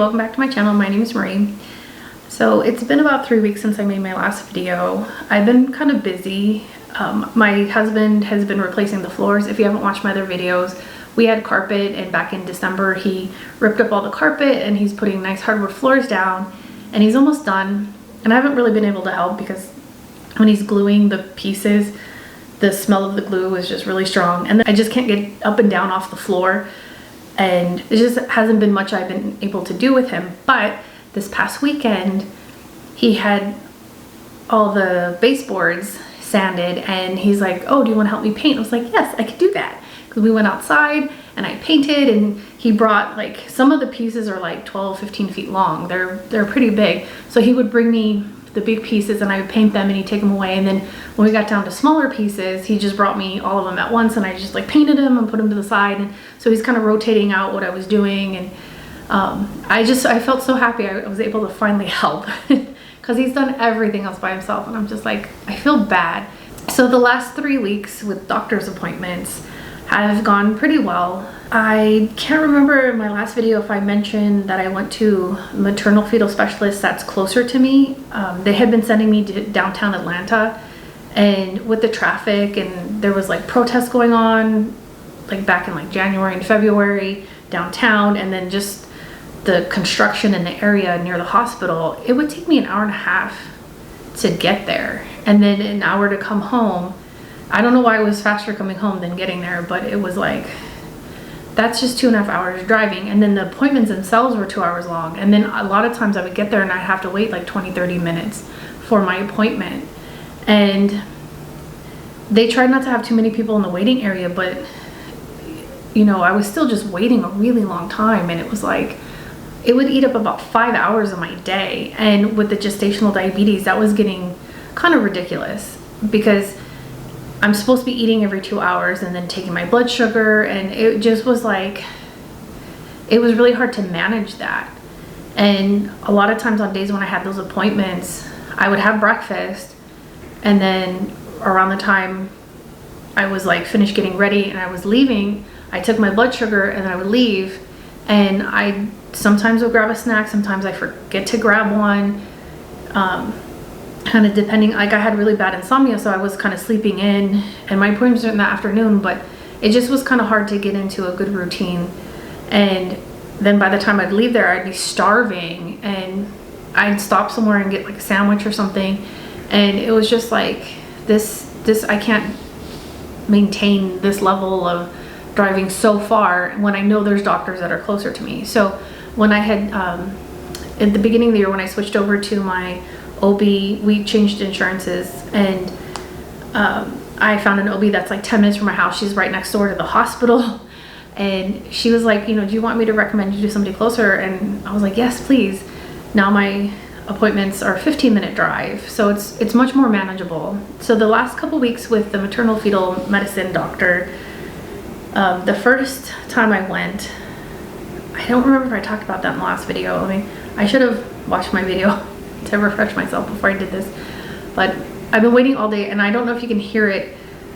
welcome back to my channel. My name is Marie. So it's been about 3 weeks since I made my last video. I've been kind of busy. My husband has been replacing the floors. If you haven't watched my other videos, we had carpet, and back in December he ripped up all the carpet and he's putting nice hardwood floors down, and he's almost done. And I haven't really been able to help because when he's gluing the pieces, the smell of the glue is just really strong, and I just can't get up and down off the floor, and it just hasn't been much I've been able to do with him. But this past weekend he had all the baseboards sanded, and he's like, oh, do you want to help me paint? I was like, yes, I could do that. Because we went outside and I painted, and he brought, like, some of the pieces are like 12-15 feet long. They're pretty big, so he would bring me the big pieces and I would paint them and he'd take them away. And then when we got down to smaller pieces, he just brought me all of them at once, and I just like painted them and put them to the side. And so he's kind of rotating out what I was doing, and I felt so happy I was able to finally help because he's done everything else by himself, and I'm just like, I feel bad. So the last 3 weeks with doctor's appointments have gone pretty well. I can't remember in my last video if I mentioned that I went to maternal fetal specialist that's closer to me. They had been sending me to downtown Atlanta, and with the traffic, and there was like protests going on like back in like January and February downtown, and then just the construction in the area near the hospital, it would take me an hour and a half to get there, and then an hour to come home. I don't know why it was faster coming home than getting there, but it was like, that's just 2.5 hours driving. And then the appointments themselves were 2 hours long. And then a lot of times I would get there and I'd have to wait like 20-30 minutes for my appointment. And they tried not to have too many people in the waiting area, but you know, I was still just waiting a really long time, and it was like, it would eat up about 5 hours of my day. And with the gestational diabetes, that was getting kind of ridiculous, because I'm supposed to be eating every 2 hours and then taking my blood sugar, and it just was like, it was really hard to manage that. And a lot of times on days when I had those appointments, I would have breakfast, and then around the time I was like finished getting ready and I was leaving, I took my blood sugar and then I would leave, and I sometimes would grab a snack, sometimes I forget to grab one, kind of depending. Like, I had really bad insomnia, so I was kind of sleeping in, and my appointments were in the afternoon, but it just was kind of hard to get into a good routine. And then by the time I'd leave there, I'd be starving, and I'd stop somewhere and get like a sandwich or something, and it was just like, this I can't maintain this level of driving so far when I know there's doctors that are closer to me. So when I had at the beginning of the year, when I switched over to my OB, we changed insurances, and I found an OB that's like 10 minutes from my house. She's right next door to the hospital, and she was like, you know, do you want me to recommend you to somebody closer? And I was like, yes, please. Now my appointments are a 15-minute drive, so it's much more manageable. So the last couple weeks with the maternal fetal medicine doctor, the first time I went, I don't remember if I talked about that in the last video. I mean, I should have watched my video to refresh myself before I did this, but I've been waiting all day, and I don't know if you can hear it.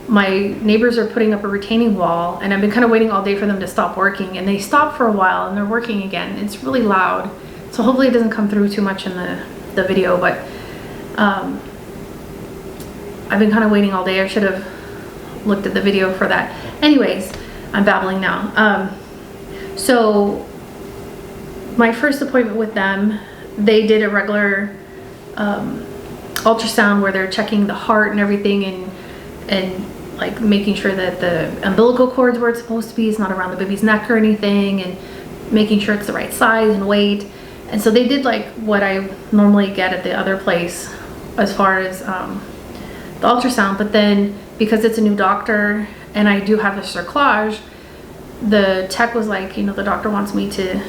My neighbors are putting up a retaining wall, and I've been kind of waiting all day for them to stop working, and they stopped for a while and they're working again. It's really loud, so hopefully it doesn't come through too much in the video, but I've been kind of waiting all day. I should have looked at the video for that. Anyways, I'm babbling now. So my first appointment with them, they did a regular ultrasound where they're checking the heart and everything, and like making sure that the umbilical cords where it's supposed to be, it's not around the baby's neck or anything, and making sure it's the right size and weight. And so they did like what I normally get at the other place as far as the ultrasound. But then because it's a new doctor and I do have a cerclage, the tech was like, you know, the doctor wants me to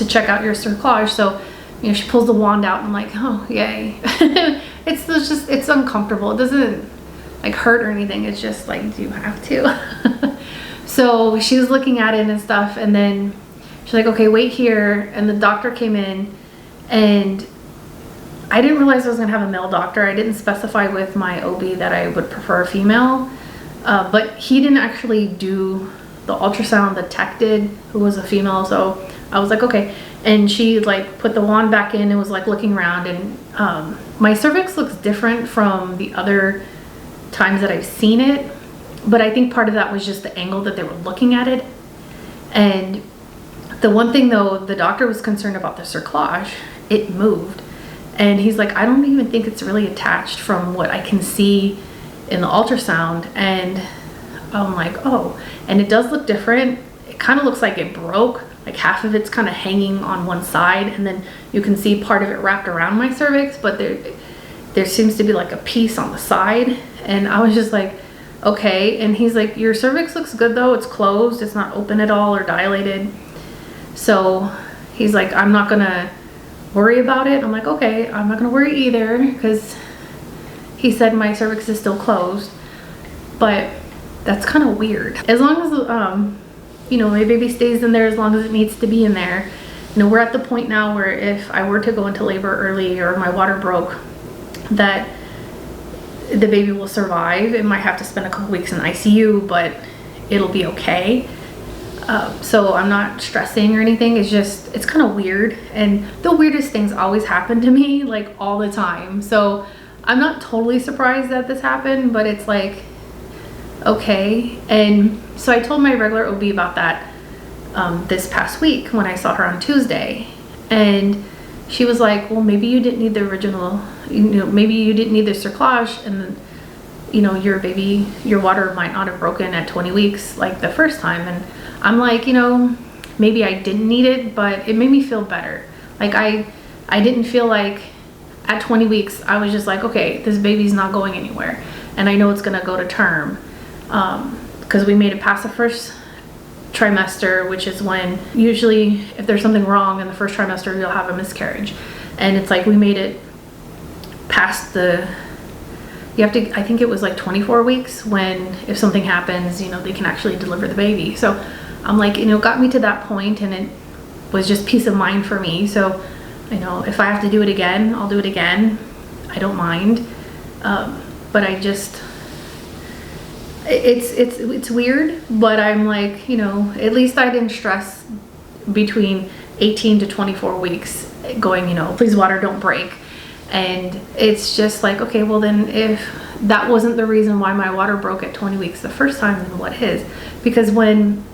check out your cerclage. So, you know, she pulls the wand out and I'm like, oh, yay. It's uncomfortable. It doesn't like hurt or anything. It's just like, do you have to? So she was looking at it and stuff, and then she's like, okay, wait here. And the doctor came in, and I didn't realize I was gonna have a male doctor. I didn't specify with my OB that I would prefer a female, but he didn't actually do the ultrasound. The tech did, who was a female. So I was like, okay. And she like put the wand back in and was like looking around, and my cervix looks different from the other times that I've seen it, but I think part of that was just the angle that they were looking at it. And the one thing though, the doctor was concerned about the cerclage. It moved, and he's like, I don't even think it's really attached from what I can see in the ultrasound. And I'm like, oh, and it does look different. It kind of looks like it broke, like half of it's kind of hanging on one side, and then you can see part of it wrapped around my cervix, but there seems to be like a piece on the side. And I was just like, okay. And he's like, your cervix looks good though, it's closed, it's not open at all or dilated. So he's like, I'm not gonna worry about it. I'm like, okay, I'm not gonna worry either, because he said my cervix is still closed. But that's kind of weird. As long as you know, my baby stays in there as long as it needs to be in there. You know, we're at the point now where if I were to go into labor early or my water broke, that the baby will survive. It might have to spend a couple weeks in ICU, but it'll be okay. So I'm not stressing or anything. It's just, it's kind of weird. And the weirdest things always happen to me, like all the time. So I'm not totally surprised that this happened, but it's like, okay. And so I told my regular OB about that this past week when I saw her on Tuesday. And she was like, well, maybe you didn't need the original, you know, maybe you didn't need the cerclage, and you know, your baby, your water might not have broken at 20 weeks like the first time. And I'm like, you know, maybe I didn't need it, but it made me feel better. Like I didn't feel like at 20 weeks, I was just like, okay, this baby's not going anywhere. And I know it's gonna go to term. Because we made it past the first trimester, which is when usually if there's something wrong in the first trimester, you'll have a miscarriage. And it's like we made it past the, you have to, I think it was like 24 weeks when if something happens, you know, they can actually deliver the baby. So I'm like, you know, got me to that point, and it was just peace of mind for me. So, you know, if I have to do it again, I'll do it again. I don't mind. But I just, it's weird, but I'm like, you know, at least I didn't stress between 18 to 24 weeks going, you know, please water, don't break. And it's just like, okay, well then if that wasn't the reason why my water broke at 20 weeks the first time, then what is? Because when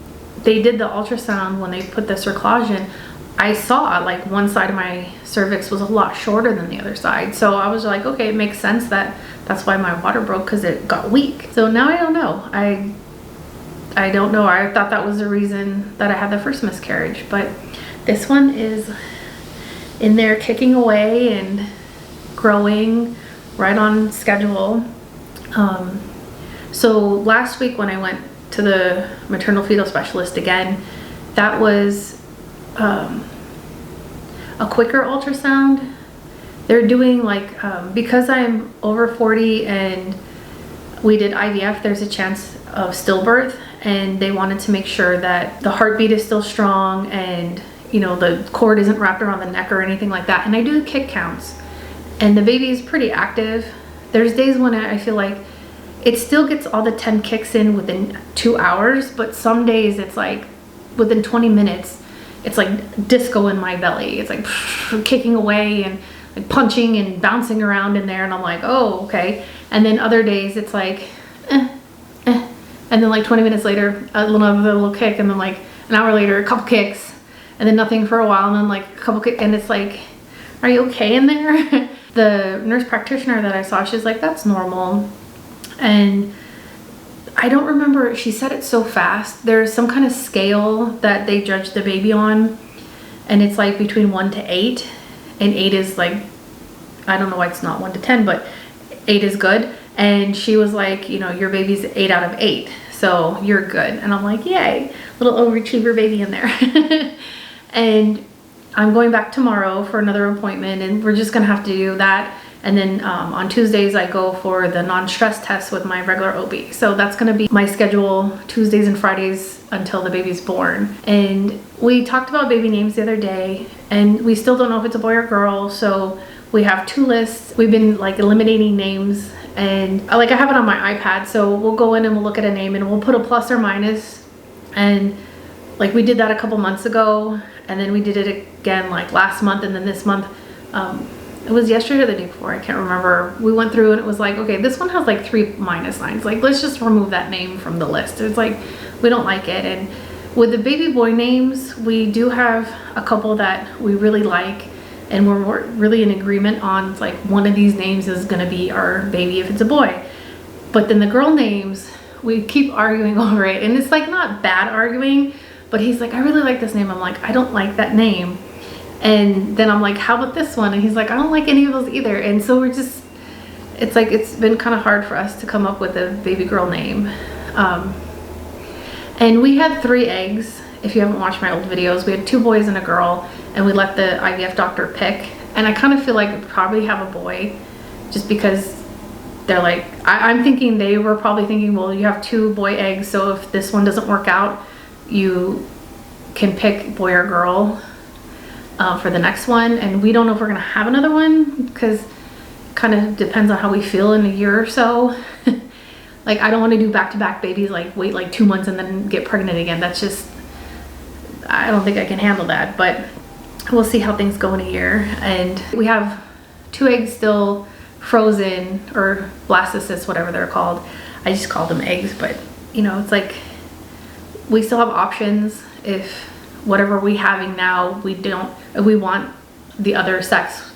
they did the ultrasound, when they put the cerclage in, I saw like one side of my cervix was a lot shorter than the other side. So I was like, okay, it makes sense that that's why my water broke, because it got weak. So now I don't know. I don't know. I thought that was the reason that I had the first miscarriage, but this one is in there kicking away and growing right on schedule. So last week when I went to the maternal fetal specialist again, that was a quicker ultrasound. They're doing like, because I'm over 40 and we did IVF, there's a chance of stillbirth, and they wanted to make sure that the heartbeat is still strong and, you know, the cord isn't wrapped around the neck or anything like that. And I do kick counts, and the baby is pretty active. There's days when I feel like it still gets all the 10 kicks in within 2 hours, but some days it's like within 20 minutes, it's like disco in my belly. It's like kicking away and like punching and bouncing around in there, and I'm like, oh, okay. And then other days it's like, and then like 20 minutes later, another little kick, and then like an hour later, a couple kicks, and then nothing for a while, and then like a couple kicks, and it's like, are you okay in there? The nurse practitioner that I saw, she's like, that's normal. And I don't remember, she said it so fast. There's some kind of scale that they judge the baby on, and it's like between 1 to 8, and 8 is like, I don't know why it's not 1 to 10, but 8 is good. And she was like, you know, your baby's 8 out of 8, so you're good. And I'm like, yay, little overachiever baby in there. And I'm going back tomorrow for another appointment, and we're just gonna have to do that. And then on Tuesdays I go for the non-stress test with my regular OB. So that's gonna be my schedule, Tuesdays and Fridays until the baby's born. And we talked about baby names the other day, and we still don't know if it's a boy or girl. So we have 2 lists. We've been like eliminating names, and like I have it on my iPad. So we'll go in and we'll look at a name, and we'll put a plus or minus, and Like we did that a couple months ago, and then we did it again like last month, and then this month, it was yesterday or the day before, I can't remember. We went through and it was like, okay, this one has like 3 minus signs. Like, let's just remove that name from the list. It's like, we don't like it. And with the baby boy names, we do have a couple that we really like, and we're really in agreement on like one of these names is gonna be our baby if it's a boy. But then the girl names, we keep arguing over it, and it's like not bad arguing, but he's like, I really like this name. I'm like, I don't like that name. And then I'm like, how about this one? And he's like, I don't like any of those either. And so we're just, it's like, it's been kind of hard for us to come up with a baby girl name. And we had 3 eggs. If you haven't watched my old videos, we had 2 boys and a girl, and we let the IVF doctor pick. And I kind of feel like we probably have a boy, just because they're like, I'm thinking they were probably thinking, well, you have 2 boy eggs, so if this one doesn't work out, you can pick boy or girl for the next one. And we don't know if we're gonna have another one, because it kind of depends on how we feel in a year or so. Like, I don't want to do back-to-back babies, like wait like 2 months and then get pregnant again. That's just, I don't think I can handle that. But we'll see how things go in a year. And we have 2 eggs still frozen, or blastocysts, whatever they're called. I just call them eggs, but you know, it's like we still have options if whatever we having now, if we want the other sex,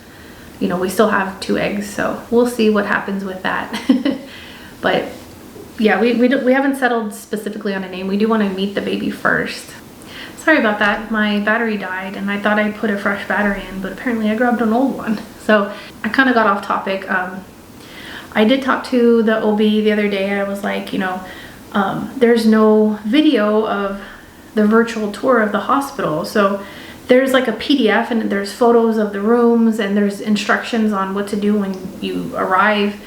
you know, we still have 2 eggs. So we'll see what happens with that. But yeah, we haven't settled specifically on a name. We do want to meet the baby first. Sorry about that. My battery died, and I thought I put a fresh battery in, but apparently I grabbed an old one. So I kind of got off topic. I did talk to the OB the other day. I was like, you know, there's no video of the virtual tour of the hospital. So there's like a PDF, and there's photos of the rooms, and there's instructions on what to do when you arrive.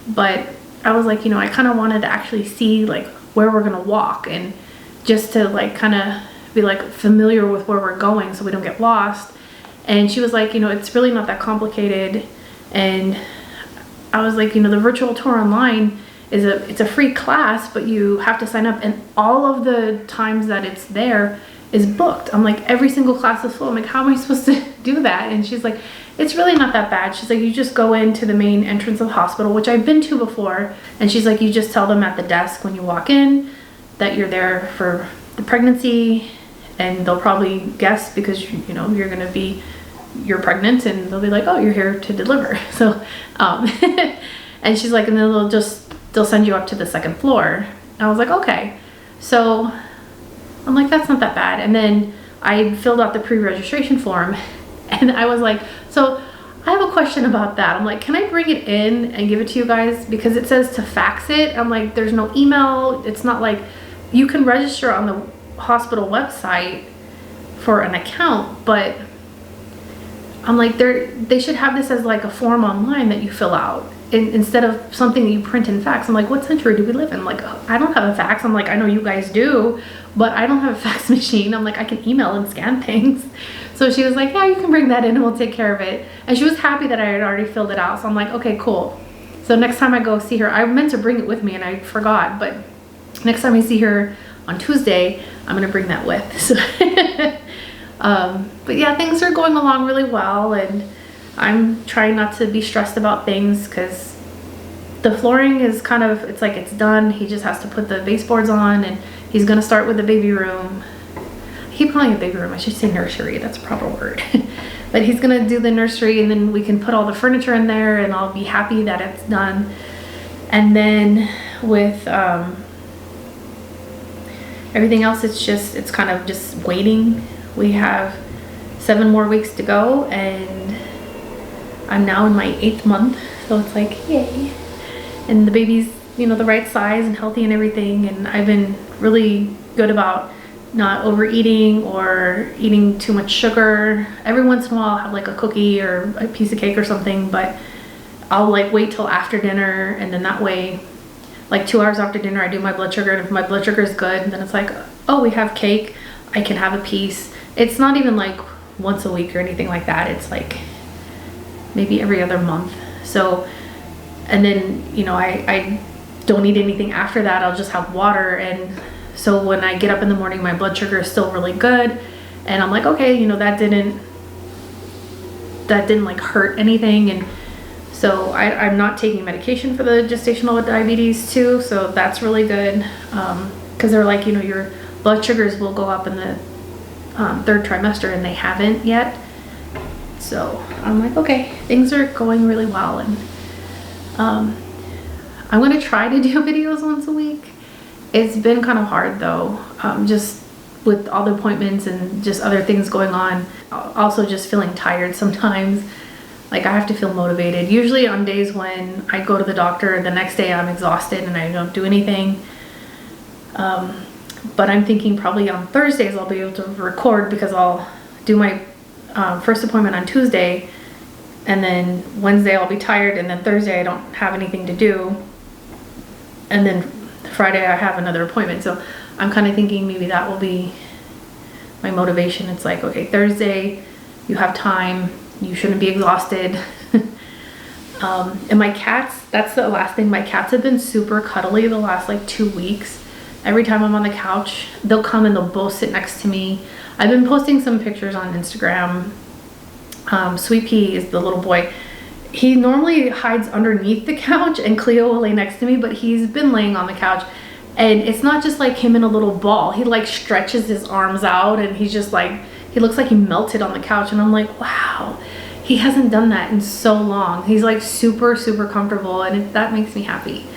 But I was like, you know, I kind of wanted to actually see like where we're gonna walk, and just to like kind of be like familiar with where we're going so we don't get lost. And she was like, you know, it's really not that complicated. And I was like, you know, the virtual tour online it's a free class, but you have to sign up, and all of the times that it's there is booked. I'm like, every single class is full. I'm like, how am I supposed to do that? And she's like, it's really not that bad. She's like, you just go into the main entrance of the hospital, which I've been to before. And she's like, you just tell them at the desk when you walk in that you're there for the pregnancy, and they'll probably guess because, you know, you're pregnant, and they'll be like, oh, you're here to deliver. So, and she's like, and then they'll send you up to the 2nd floor. I was like, okay. So I'm like, that's not that bad. And then I filled out the pre-registration form, and I was like, so I have a question about that. I'm like, can I bring it in and give it to you guys? Because it says to fax it. I'm like, there's no email. It's not like you can register on the hospital website for an account, but I'm like, they should have this as like a form online that you fill out instead of something that you print and fax. I'm like, what century do we live in? I'm like, I don't have a fax. I'm like, I know you guys do, but I don't have a fax machine. I'm like, I can email and scan things. So she was like, yeah, you can bring that in and we'll take care of it. And she was happy that I had already filled it out. So I'm like, okay, cool. So next time I go see her, I meant to bring it with me and I forgot, but next time I see her on Tuesday, I'm gonna bring that with. So but yeah, things are going along really well, and I'm trying not to be stressed about things because the flooring is kind of, it's like it's done. He just has to put the baseboards on, and he's gonna start with the baby room. I keep calling it baby room, I should say nursery, that's a proper word. But he's gonna do the nursery, and then we can put all the furniture in there, and I'll be happy that it's done. And then with everything else, it's kind of just waiting. We have 7 more weeks to go, and I'm now in my 8th month, so it's like, yay. And the baby's, you know, the right size and healthy and everything, and I've been really good about not overeating or eating too much sugar. Every once in a while I'll have like a cookie or a piece of cake or something, but I'll like wait till after dinner, and then that way, like 2 hours after dinner, I do my blood sugar, and if my blood sugar is good, then it's like, oh, we have cake, I can have a piece. It's not even like once a week or anything like that. It's like maybe every other month. So, and then, you know, I don't eat anything after that. I'll just have water. And So when I get up in the morning, my blood sugar is still really good. And I'm like, okay, you know, that didn't like hurt anything. And so I'm not taking medication for the gestational diabetes too. So that's really good. Cause they're like, you know, your blood sugars will go up in the third trimester, and they haven't yet. So I'm like, okay, things are going really well. And I'm gonna try to do videos once a week. It's been kind of hard though, just with all the appointments and just other things going on. Also just feeling tired sometimes. Like I have to feel motivated. Usually on days when I go to the doctor, the next day I'm exhausted and I don't do anything. But I'm thinking probably on Thursdays I'll be able to record, because I'll do my first appointment on Tuesday, and then Wednesday I'll be tired, and then Thursday I don't have anything to do, and then Friday I have another appointment. So I'm kind of thinking maybe that will be my motivation. It's like, okay, Thursday you have time, you shouldn't be exhausted. And my cats, that's the last thing, my cats have been super cuddly the last like 2 weeks. Every time I'm on the couch, they'll come and they'll both sit next to me. I've been posting some pictures on Instagram. Sweet Pea is the little boy. He normally hides underneath the couch and Cleo will lay next to me, but he's been laying on the couch. And it's not just like him in a little ball. He like stretches his arms out, and he's just like, he looks like he melted on the couch. And I'm like, wow, he hasn't done that in so long. He's like super, super comfortable, and that makes me happy.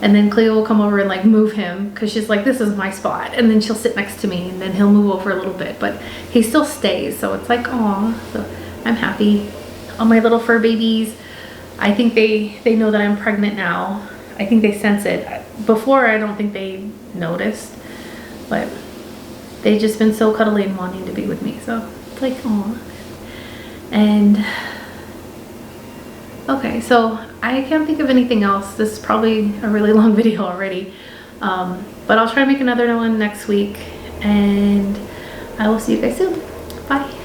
And then Cleo will come over and like move him, because she's like, this is my spot. And then she'll sit next to me, and then he'll move over a little bit, but he still stays. So it's like, aw, so I'm happy. All my little fur babies, I think they know that I'm pregnant now. I think they sense it. Before, I don't think they noticed, but they've just been so cuddly and wanting to be with me. So it's like, aw. And okay, so I can't think of anything else. This is probably a really long video already, but I'll try to make another one next week, and I will see you guys soon. Bye.